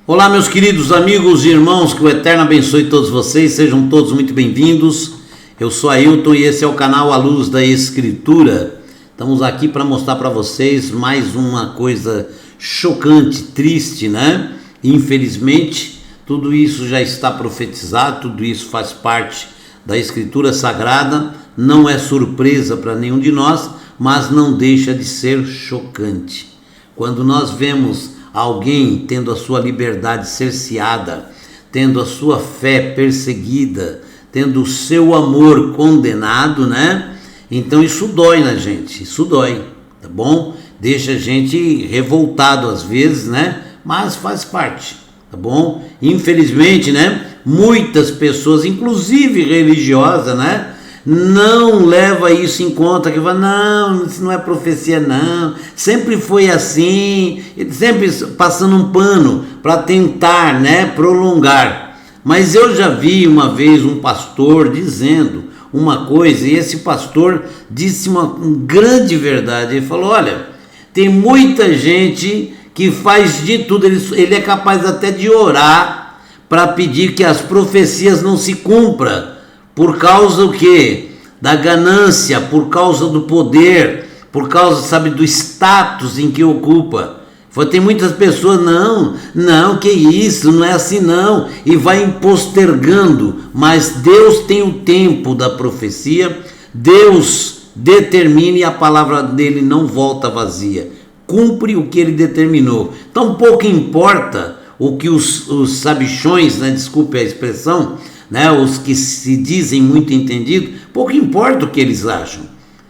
Olá, meus queridos amigos e irmãos, que o Eterno abençoe todos vocês, sejam todos muito bem-vindos. Eu sou Ailton e esse é o canal A Luz da Escritura. Estamos aqui para mostrar para vocês mais uma coisa chocante, triste, né? Infelizmente, tudo isso já está profetizado, tudo isso faz parte da Escritura Sagrada, não é surpresa para nenhum de nós, mas não deixa de ser chocante. Quando nós vemos alguém tendo a sua liberdade cerceada, tendo a sua fé perseguida, tendo o seu amor condenado, né? Então isso dói na gente, isso dói, tá bom? Deixa a gente revoltado às vezes, né? Mas faz parte, tá bom? Infelizmente, né? Muitas pessoas, inclusive religiosas, né? Não leva isso em conta, que fala, não, isso não é profecia não, sempre foi assim, sempre passando um pano para tentar, né, prolongar. Mas eu já vi uma vez um pastor dizendo uma coisa, e esse pastor disse uma grande verdade, ele falou, olha, tem muita gente que faz de tudo, ele é capaz até de orar para pedir que as profecias não se cumpram, por causa do quê? Da ganância, por causa do poder, por causa, sabe, do status em que ocupa. Tem muitas pessoas, não, que isso, não é assim não, e vai postergando, mas Deus tem o tempo da profecia, Deus determina e a palavra dele não volta vazia, cumpre o que ele determinou. Então pouco importa o que os sabichões, né, desculpe a expressão, né, os que se dizem muito entendidos, pouco importa o que eles acham.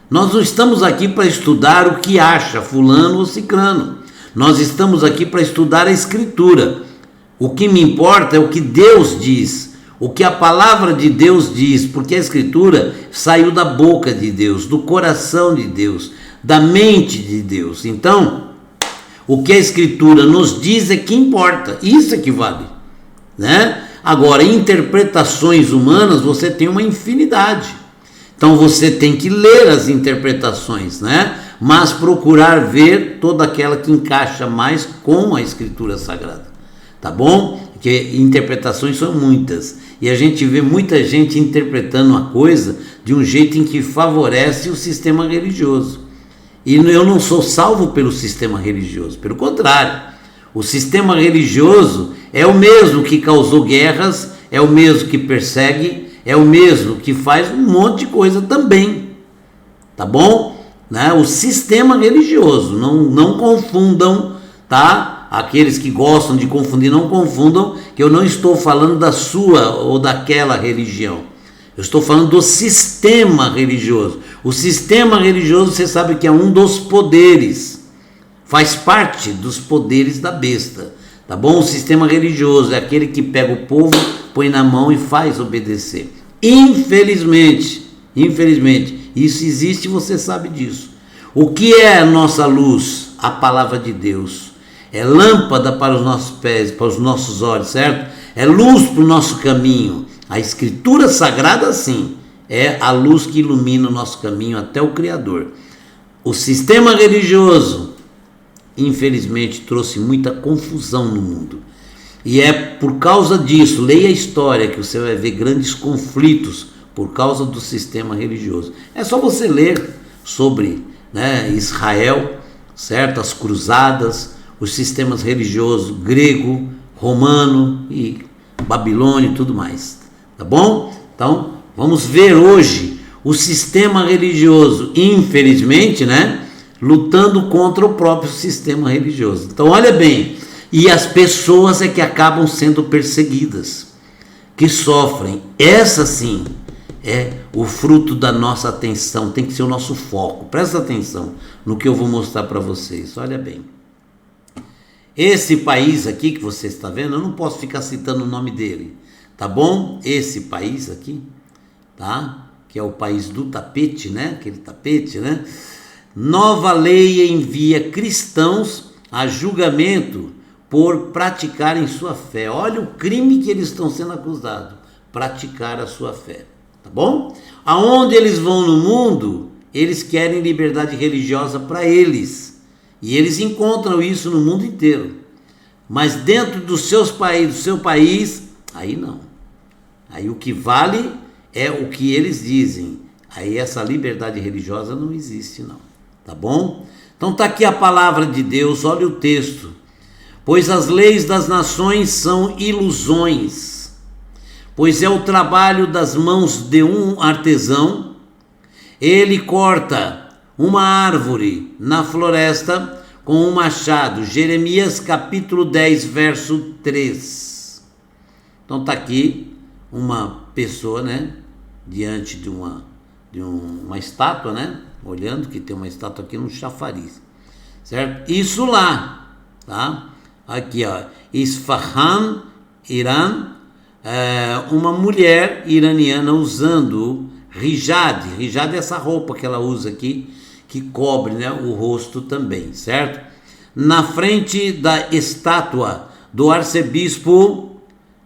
Nós não estamos aqui para estudar o que acha fulano ou cicrano. Nós estamos aqui para estudar a Escritura. O que me importa é o que Deus diz, o que a palavra de Deus diz, porque a Escritura saiu da boca de Deus, do coração de Deus, da mente de Deus. Então, o que a Escritura nos diz é que importa, isso é que vale, né? Agora, interpretações humanas, você tem uma infinidade. Então, você tem que ler as interpretações, né? Mas procurar ver toda aquela que encaixa mais com a Escritura Sagrada. Tá bom? Porque interpretações são muitas. E a gente vê muita gente interpretando uma coisa de um jeito em que favorece o sistema religioso. E eu não sou salvo pelo sistema religioso. Pelo contrário. O sistema religioso é o mesmo que causou guerras, é o mesmo que persegue, é o mesmo que faz um monte de coisa também, tá bom? Né? O sistema religioso, não confundam, tá? Aqueles que gostam de confundir, não confundam, que eu não estou falando da sua ou daquela religião, eu estou falando do sistema religioso. O sistema religioso, você sabe que é um dos poderes, faz parte dos poderes da besta, tá bom? O sistema religioso é aquele que pega o povo, põe na mão e faz obedecer. Infelizmente, isso existe e você sabe disso. O que é a nossa luz? A palavra de Deus. É lâmpada para os nossos pés, para os nossos olhos, certo? É luz para o nosso caminho. A Escritura Sagrada, sim, é a luz que ilumina o nosso caminho até o Criador. O sistema religioso, infelizmente, trouxe muita confusão no mundo. E é por causa disso, leia a história, que você vai ver grandes conflitos por causa do sistema religioso. É só você ler sobre, né, Israel, certo? As cruzadas, os sistemas religiosos grego, romano e babilônio e tudo mais. Tá bom? Então, vamos ver hoje o sistema religioso, infelizmente, né, lutando contra o próprio sistema religioso. Então, olha bem, e as pessoas é que acabam sendo perseguidas, que sofrem. Essa sim é o fruto da nossa atenção, tem que ser o nosso foco. Presta atenção no que eu vou mostrar para vocês, olha bem. Esse país aqui que você está vendo, eu não posso ficar citando o nome dele, tá bom? Esse país aqui, tá? Que é o país do tapete, né? Aquele tapete, né? Nova lei envia cristãos a julgamento por praticarem sua fé. Olha o crime que eles estão sendo acusados, praticar a sua fé, tá bom? Aonde eles vão no mundo, eles querem liberdade religiosa para eles, e eles encontram isso no mundo inteiro. mas dentro do seu país, aí não. Aí o que vale é o que eles dizem. Aí essa liberdade religiosa não existe não, tá bom? Então tá aqui a palavra de Deus, olha o texto. Pois as leis das nações são ilusões, pois é o trabalho das mãos de um artesão. Ele corta uma árvore na floresta com um machado. Jeremias capítulo 10, verso 3. Então tá aqui uma pessoa, né, diante de uma estátua, né, olhando, que tem uma estátua aqui no chafariz, certo? Isso lá, tá? Aqui, ó, Isfahan, Irã, uma mulher iraniana usando hijab. Hijab é essa roupa que ela usa aqui, que cobre, né, o rosto também, certo? Na frente da estátua do arcebispo,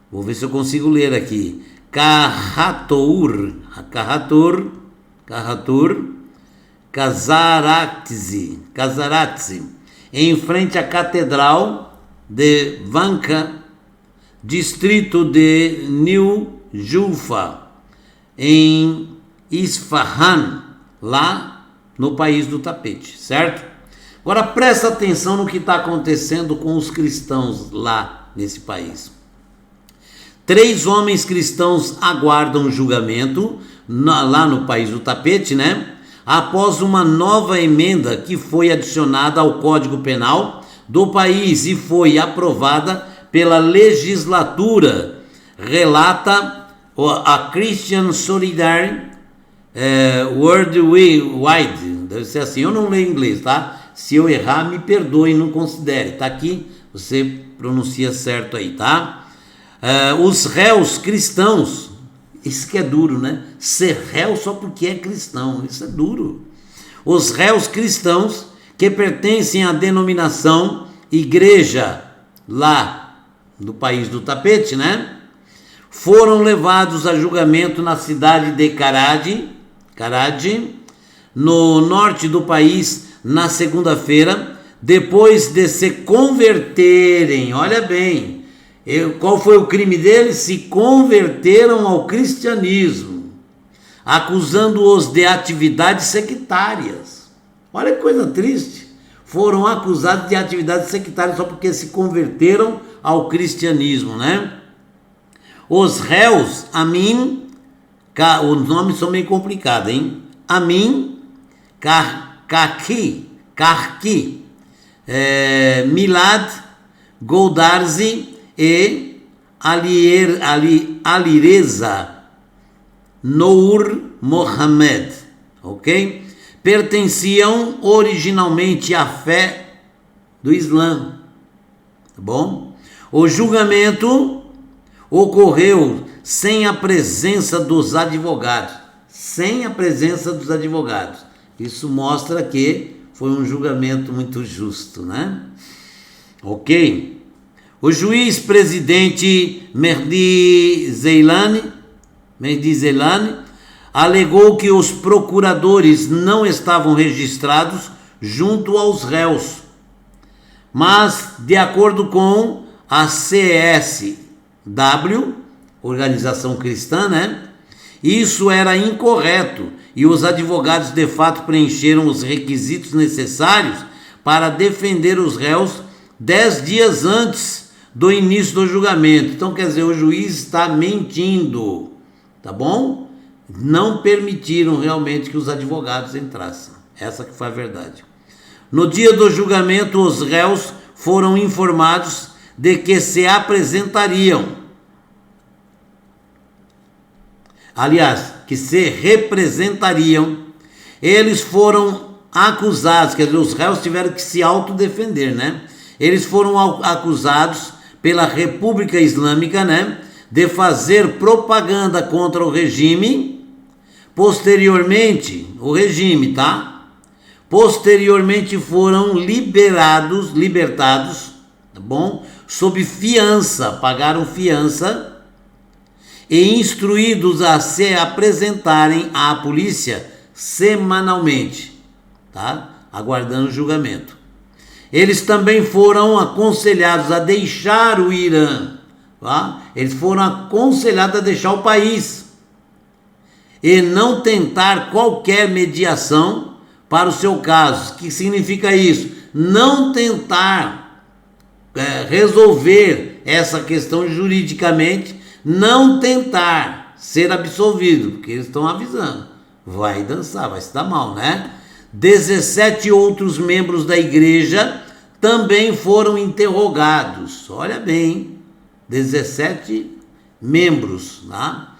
vou ver se eu consigo ler aqui, Karatur Kazaratzi, em frente à catedral de Vanka, distrito de New Julfa, em Isfahan, lá no país do tapete, certo? Agora presta atenção no que está acontecendo com os cristãos lá nesse país. 3 homens cristãos aguardam julgamento lá no país do tapete, né? Após uma nova emenda que foi adicionada ao Código Penal do país e foi aprovada pela legislatura, relata a Christian Solidarity Worldwide, deve ser assim, eu não leio inglês, tá? Se eu errar, me perdoe, não considere, tá aqui, você pronuncia certo aí, tá? Os réus cristãos, isso que é duro, né? Ser réu só porque é cristão, isso é duro. Os réus cristãos que pertencem à denominação igreja lá do país do tapete, né? Foram levados a julgamento na cidade de Karachi, no norte do país, na segunda-feira, depois de se converterem. Olha bem, qual foi o crime deles? Se converteram ao cristianismo, acusando-os de atividades sectárias. Olha que coisa triste. Foram acusados de atividades sectárias só porque se converteram ao cristianismo, né? Os réus, os nomes são meio complicados, hein? Amin, Karki, Milad, Goldarzi e Alireza Nour Mohamed, ok? Pertenciam originalmente à fé do Islã, tá bom? O julgamento ocorreu sem a presença dos advogados, Isso mostra que foi um julgamento muito justo, né? Ok? O juiz presidente Mehdi Zeilani alegou que os procuradores não estavam registrados junto aos réus, mas, de acordo com a CSW, organização cristã, né? Isso era incorreto e os advogados de fato preencheram os requisitos necessários para defender os réus 10 dias antes do início do julgamento. Então, quer dizer, o juiz está mentindo, tá bom? Não permitiram realmente que os advogados entrassem. Essa que foi a verdade. No dia do julgamento, os réus foram informados de que se apresentariam. Aliás, que se representariam. Eles foram acusados, quer dizer, os réus tiveram que se autodefender, né? Eles foram acusados pela República Islâmica, né, de fazer propaganda contra o regime. Posteriormente, Posteriormente foram libertados, tá bom? Sob fiança, pagaram fiança e instruídos a se apresentarem à polícia semanalmente, tá? Aguardando o julgamento. Eles também foram aconselhados a deixar o Irã, tá? Eles foram aconselhados a deixar o país e não tentar qualquer mediação para o seu caso. O que significa isso? Não tentar resolver essa questão juridicamente, não tentar ser absolvido, porque eles estão avisando, vai dançar, vai se dar mal, né? 17 outros membros da igreja também foram interrogados, olha bem, 17 membros, tá?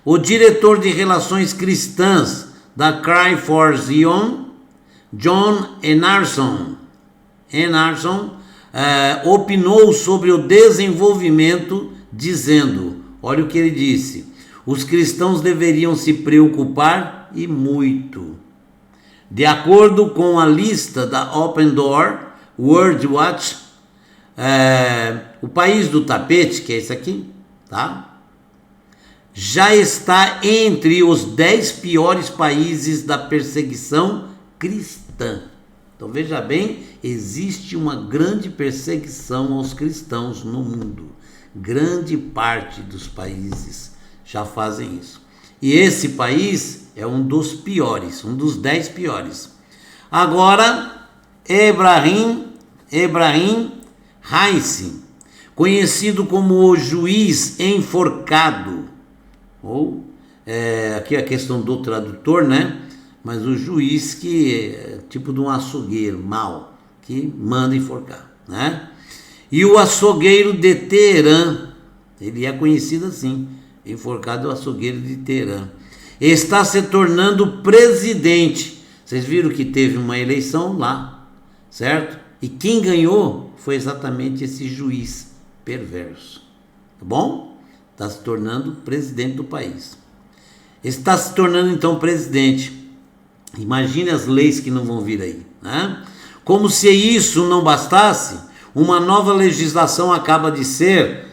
O diretor de relações cristãs da Cry for Zion, John Enarsson, opinou sobre o desenvolvimento, dizendo, olha o que ele disse: os cristãos deveriam se preocupar e muito. De acordo com a lista da Open Door World Watch, o país do tapete, que é esse aqui, tá? Já está entre os 10 piores países da perseguição cristã. Então veja bem, existe uma grande perseguição aos cristãos no mundo. Grande parte dos países já fazem isso. E esse país é um dos piores, um dos 10 piores. Agora, Ebrahim Raisi, conhecido como o juiz enforcado, ou aqui é a questão do tradutor, né? Mas o juiz que é tipo de um açougueiro mau, que manda enforcar, né? E o açougueiro de Teherã, ele é conhecido assim, enforcado o açougueiro de Teherã, está se tornando presidente. Vocês viram que teve uma eleição lá, certo? E quem ganhou foi exatamente esse juiz perverso, tá bom? Está se tornando presidente do país. Está se tornando então presidente. Imagine as leis que não vão vir aí, né? Como se isso não bastasse, uma nova legislação acaba de ser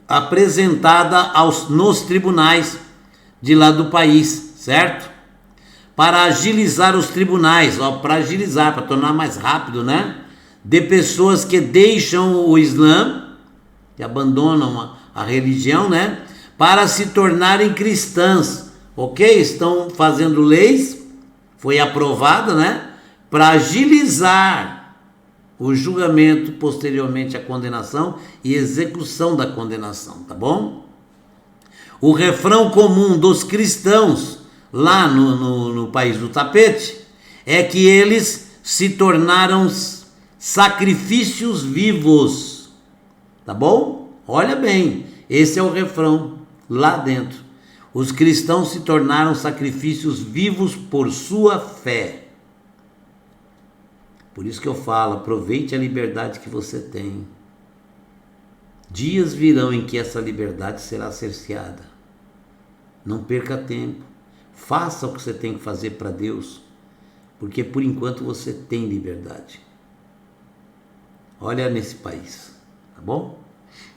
apresentada nos tribunais de lá do país, certo? Para agilizar os tribunais, para tornar mais rápido, né? De pessoas que deixam o Islã, que abandonam a religião, né? Para se tornarem cristãs, ok? Estão fazendo leis, foi aprovada, né? Para agilizar o julgamento, posteriormente a condenação e execução da condenação, tá bom? O refrão comum dos cristãos lá no país do tapete é que eles se tornaram sacrifícios vivos, tá bom? Olha bem, esse é o refrão lá dentro. Os cristãos se tornaram sacrifícios vivos por sua fé. Por isso que eu falo, aproveite a liberdade que você tem. Dias virão em que essa liberdade será cerceada. Não perca tempo. Faça o que você tem que fazer para Deus, porque por enquanto você tem liberdade. Olha nesse país, tá bom?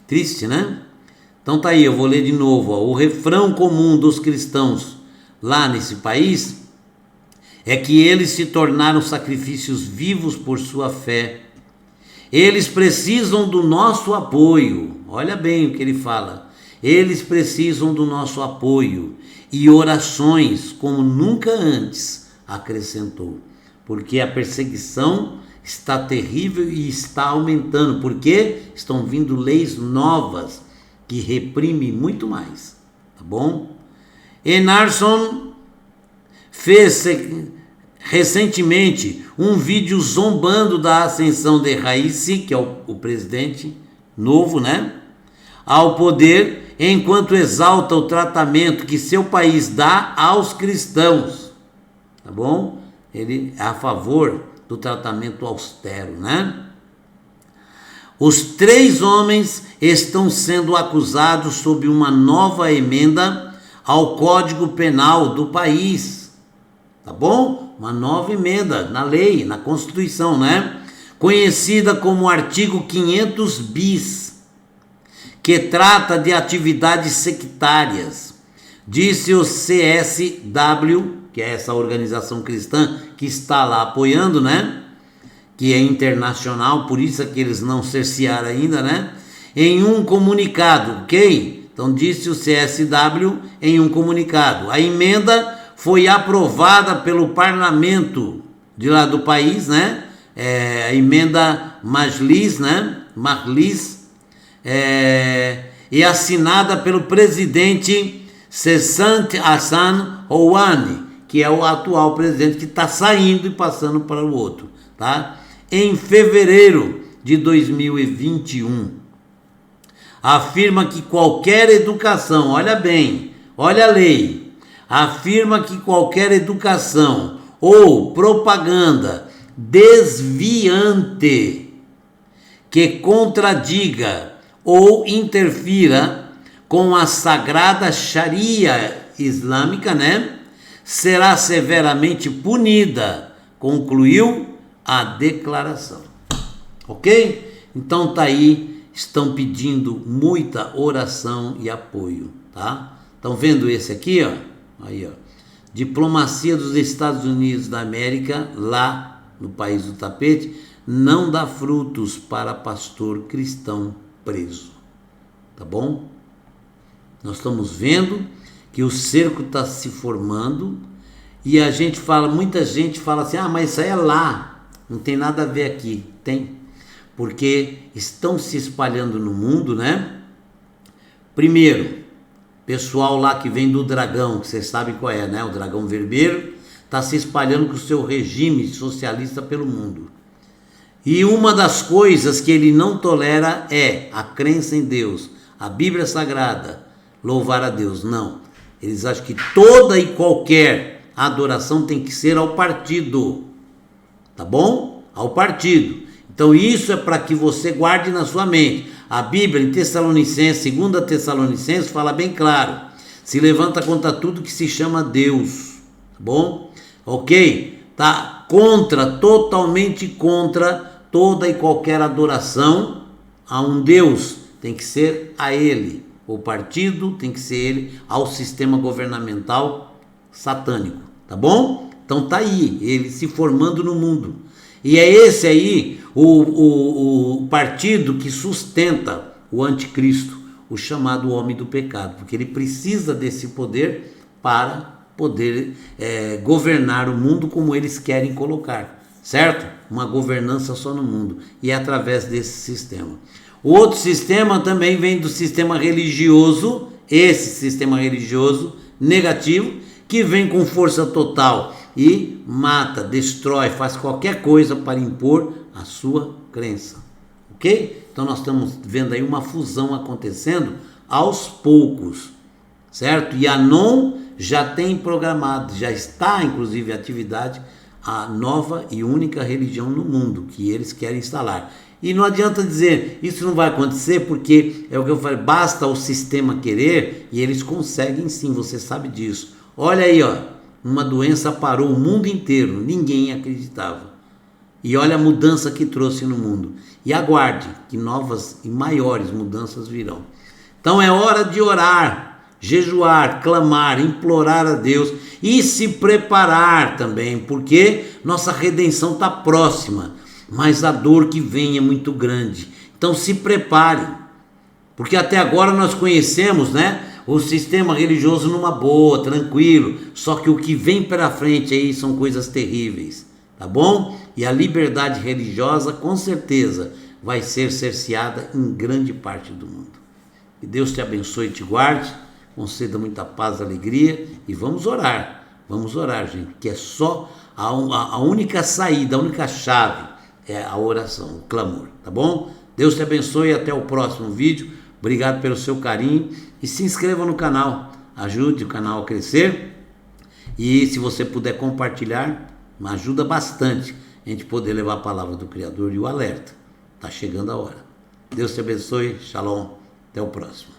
Triste, né? Então tá aí, eu vou ler de novo. O refrão comum dos cristãos lá nesse país é que eles se tornaram sacrifícios vivos por sua fé. Eles precisam do nosso apoio. Olha bem o que ele fala. Eles precisam do nosso apoio e orações como nunca antes, acrescentou. Porque a perseguição está terrível e está aumentando. Porque estão vindo leis novas que reprimem muito mais. Tá bom? Enarsson fez recentemente um vídeo zombando da ascensão de Raisi, que é o presidente novo, né, ao poder, enquanto exalta o tratamento que seu país dá aos cristãos, tá bom? Ele é a favor do tratamento austero, né? Os 3 homens estão sendo acusados sob uma nova emenda ao Código Penal do país, tá bom? Uma nova emenda na lei, na Constituição, né? Conhecida como artigo 500 bis, que trata de atividades sectárias. Disse o CSW, que é essa organização cristã que está lá apoiando, né? que é internacional, por isso é que eles não cercearam ainda, né? Em um comunicado, ok? Então disse o CSW em um comunicado. A emenda foi aprovada pelo parlamento de lá do país, né? A emenda Majlis, né? Majlis, e assinada pelo presidente Cessant Hassan Rouhani, que é o atual presidente que está saindo e passando para o outro, tá? Em fevereiro de 2021, afirma que qualquer educação, olha bem, olha a lei, afirma que qualquer educação ou propaganda desviante que contradiga ou interfira com a sagrada Sharia islâmica, né, será severamente punida, concluiu a declaração. Ok? Então tá aí, estão pedindo muita oração e apoio, tá? Estão vendo esse aqui, ó? Aí, ó. Diplomacia dos Estados Unidos da América, lá no país do tapete, não dá frutos para pastor cristão preso. Tá bom? Nós estamos vendo que o cerco está se formando e a gente fala, muita gente fala assim, mas isso aí é lá. Não tem nada a ver aqui. Tem. Porque estão se espalhando no mundo, né? Primeiro, pessoal lá que vem do dragão, que vocês sabem qual é, né? O dragão vermelho está se espalhando com o seu regime socialista pelo mundo. E uma das coisas que ele não tolera é a crença em Deus, a Bíblia Sagrada, louvar a Deus. Não. Eles acham que toda e qualquer adoração tem que ser ao partido. Tá bom? Ao partido. Então isso é para que você guarde na sua mente. A Bíblia em Tessalonicenses, 2 Tessalonicenses, fala bem claro. Se levanta contra tudo que se chama Deus. Tá bom? Ok? Tá contra, totalmente contra toda e qualquer adoração a um Deus. Tem que ser a ele. O partido tem que ser ele, ao sistema governamental satânico. Tá bom? Então tá aí, ele se formando no mundo. E é esse aí o partido que sustenta o anticristo, o chamado homem do pecado, porque ele precisa desse poder para poder governar o mundo como eles querem colocar, certo? Uma governança só no mundo, e é através desse sistema. O outro sistema também vem do sistema religioso, esse sistema religioso negativo, que vem com força total e mata, destrói, faz qualquer coisa para impor a sua crença, ok? Então nós estamos vendo aí uma fusão acontecendo aos poucos, certo? E a NON já tem programado, já está inclusive em atividade a nova e única religião no mundo que eles querem instalar. E não adianta dizer, isso não vai acontecer porque, é o que eu falei, basta o sistema querer e eles conseguem sim, você sabe disso. Olha aí, ó, uma doença parou o mundo inteiro, ninguém acreditava. E olha a mudança que trouxe no mundo. E aguarde que novas e maiores mudanças virão. Então é hora de orar, jejuar, clamar, implorar a Deus e se preparar também, porque nossa redenção está próxima, mas a dor que vem é muito grande. Então se prepare, porque até agora nós conhecemos, né, o sistema religioso numa boa, tranquilo, só que o que vem pela frente aí são coisas terríveis, tá bom? E a liberdade religiosa com certeza vai ser cerceada em grande parte do mundo. Que Deus te abençoe e te guarde, conceda muita paz e alegria, e vamos orar, gente, que é só a única saída, a única chave é a oração, o clamor, tá bom? Deus te abençoe e até o próximo vídeo. Obrigado pelo seu carinho e se inscreva no canal, ajude o canal a crescer, e se você puder compartilhar, ajuda bastante a gente poder levar a palavra do Criador e o alerta. Está chegando a hora. Deus te abençoe, shalom, até o próximo.